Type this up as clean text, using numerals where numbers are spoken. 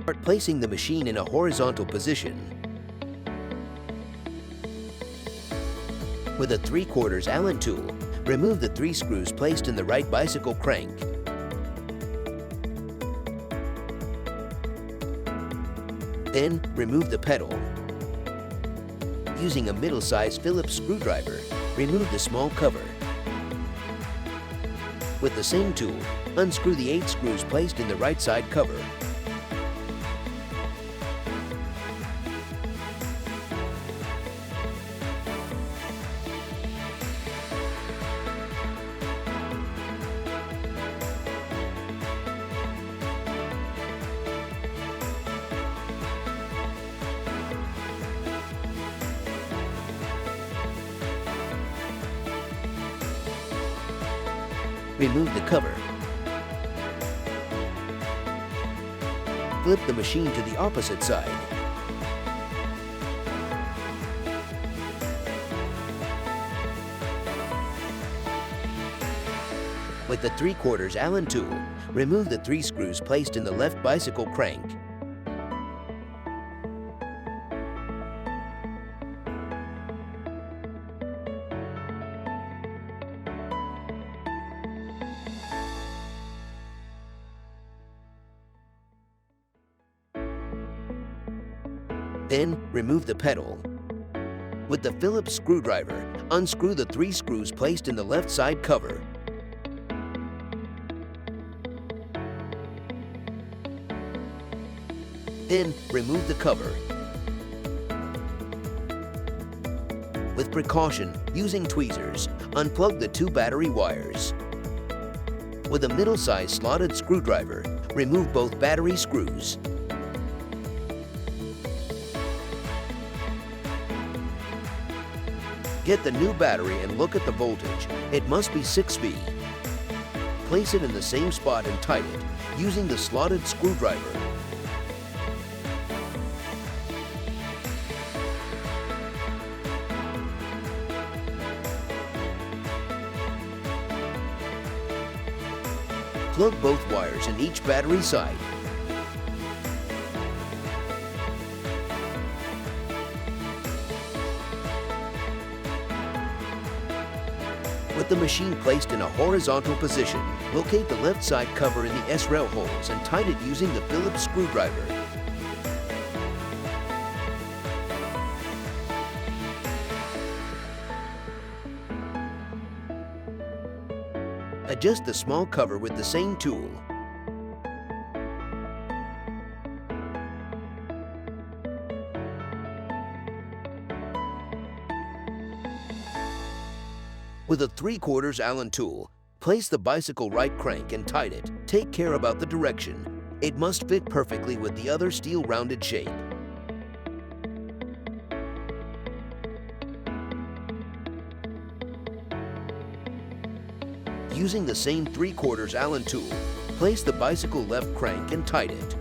Start placing the machine in a horizontal position. With a 3/4 Allen tool, remove the 3 screws placed in the right bicycle crank. Then, remove the pedal. Using a middle-sized Phillips screwdriver, remove the small cover. With the same tool, unscrew the 8 screws placed in the right side cover. Remove the cover. Flip the machine to the opposite side. With the 3/4 Allen tool, remove the 3 screws placed in the left bicycle crank. Then, remove the pedal. With the Phillips screwdriver, unscrew the 3 screws placed in the left side cover. Then, remove the cover. With precaution, using tweezers, unplug the 2 battery wires. With a middle-sized slotted screwdriver, remove both battery screws. Get the new battery and look at the voltage. It must be 6V. Place it in the same spot and tighten it using the slotted screwdriver. Plug both wires in each battery side. With the machine placed in a horizontal position, locate the left side cover in the S-rail holes and tighten it using the Phillips screwdriver. Adjust the small cover with the same tool. With a 3/4 Allen tool, place the bicycle right crank and tighten it. Take care about the direction. It must fit perfectly with the other steel rounded shape. Using the same 3/4 Allen tool, place the bicycle left crank and tighten it.